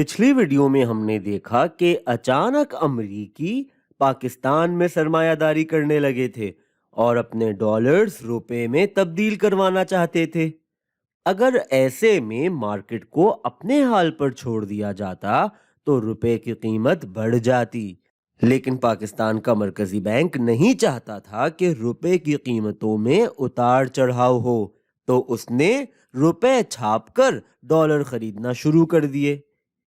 पिछली वीडियो में हमने देखा कि अचानक अमरीकी पाकिस्तान में सरमायादारी करने लगे थे और अपने डॉलर्स रुपए में तब्दील करवाना चाहते थे। अगर ऐसे में मार्केट को अपने हाल पर छोड़ दिया जाता तो रुपए की कीमत बढ़ जाती। लेकिन पाकिस्तान का मरकजी बैंक नहीं चाहता था कि रुपए की कीमतों में उतार चढ़ाव हो, तो उसने रुपए छापकर डॉलर खरीदना शुरू कर दिए।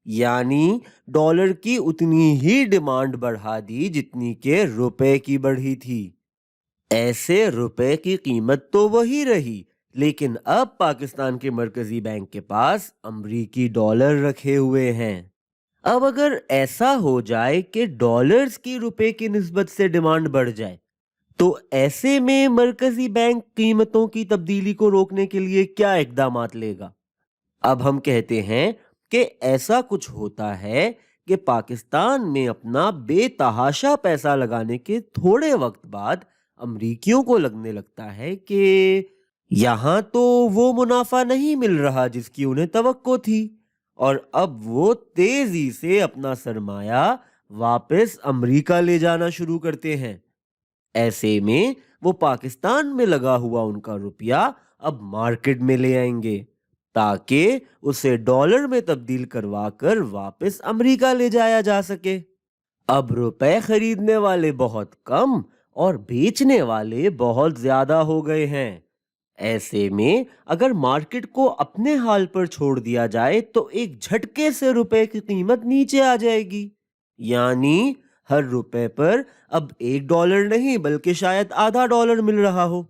यानी डॉलर की उतनी ही डिमांड बढ़ा दी जितनी के रुपए की बढ़ी थी। ऐसे रुपए की कीमत तो वही रही, लेकिन अब पाकिस्तान के मरकजी बैंक के पास अमरीकी डॉलर रखे हुए हैं। अब अगर ऐसा हो जाए कि डॉलर्स की रुपए की निस्बत से डिमांड बढ़ जाए, तो ऐसे में मरकजी बैंक कीमतों की तब्दीली को रोकने के लिए क्या इकदामात लेगा? अब हम कहते हैं कि ऐसा कुछ होता है कि पाकिस्तान में अपना बेतहाशा पैसा लगाने के थोड़े वक्त बाद अमरीकियों को लगने लगता है कि यहाँ तो वो मुनाफा नहीं मिल रहा जिसकी उन्हें तवक्को थी, और अब वो तेजी से अपना सरमाया वापस अमरीका ले जाना शुरू करते हैं। ऐसे में वो पाकिस्तान में लगा हुआ उनका रुपया अब मार्केट में ले आएंगे ताकि उसे डॉलर में तब्दील करवाकर वापस अमेरिका ले जाया जा सके। अब रुपए खरीदने वाले बहुत कम और बेचने वाले बहुत ज्यादा हो गए हैं। ऐसे में अगर मार्केट को अपने हाल पर छोड़ दिया जाए तो एक झटके से रुपए की कीमत नीचे आ जाएगी। यानी हर रुपए पर अब $1 नहीं बल्कि शायद आधा डॉलर मिल रहा हो।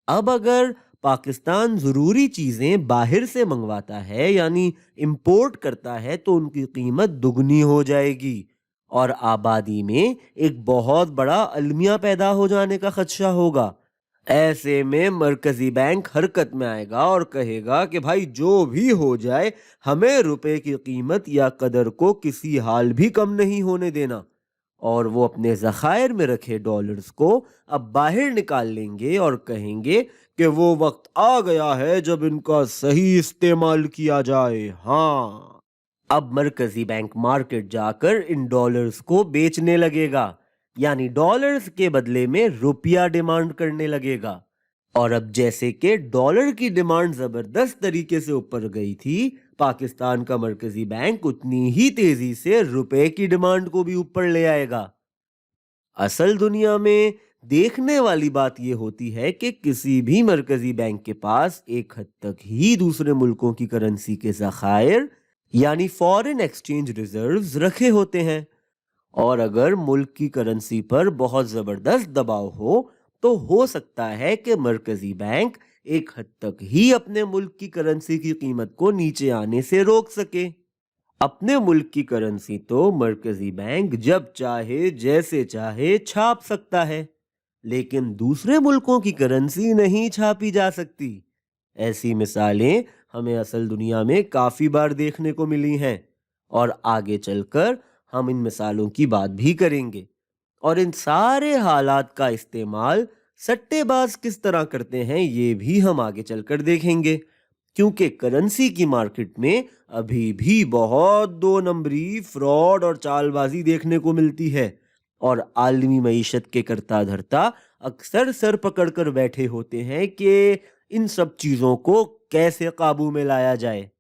अब अगर पाकिस्तान जरूरी चीजें बाहर से मंगवाता है यानी इंपोर्ट करता है तो उनकी कीमत दुगनी हो जाएगी और आबादी में एक बहुत बड़ा अलमिया पैदा हो जाने का खदशा होगा। ऐसे में मरकजी बैंक हरकत में आएगा और कहेगा कि भाई जो भी हो जाए, हमें रुपए की कीमत या कदर को किसी हाल भी कम नहीं होने देना। और वो अपने ज़खायर में रखे डॉलर्स को अब बाहर निकाल लेंगे और कहेंगे कि वो वक्त आ गया है जब इनका सही इस्तेमाल किया जाए। हाँ, अब मरकजी बैंक मार्केट जाकर इन डॉलर्स को बेचने लगेगा, यानी डॉलर्स के बदले में रुपया डिमांड करने लगेगा। और अब जैसे कि डॉलर की डिमांड जबरदस्त तरीके से ऊपर गई थी, पाकिस्तान का मरकजी बैंक उतनी ही तेजी से रुपए की डिमांड को भी ऊपर ले आएगा। असल दुनिया में देखने वाली बात यह होती है कि किसी भी मरकजी बैंक के पास एक हद तक ही दूसरे मुल्कों की करेंसी के ज़खायर यानी फॉरेन एक्सचेंज रिजर्व्स रखे होते हैं, और अगर मुल्क की करेंसी पर बहुत जबरदस्त दबाव हो तो हो सकता है कि मरकजी बैंक एक हद तक ही अपने मुल्क की करेंसी की कीमत को नीचे आने से रोक सके। अपने मुल्क की करेंसी तो मरकजी बैंक जब चाहे जैसे चाहे छाप सकता है, लेकिन दूसरे मुल्कों की करेंसी नहीं छापी जा सकती। ऐसी मिसालें हमें असल दुनिया में काफी बार देखने को मिली हैं और आगे चलकर हम इन मिसालों की बात भी करेंगे। और इन सारे हालात का इस्तेमाल सट्टेबाज किस तरह करते हैं ये भी हम आगे चलकर देखेंगे, क्योंकि करेंसी की मार्केट में अभी भी बहुत दो नंबरी, फ्रॉड और चालबाजी देखने को मिलती है, और आलमी मईशत के करता धरता अक्सर सर पकड़कर बैठे होते हैं कि इन सब चीजों को कैसे काबू में लाया जाए।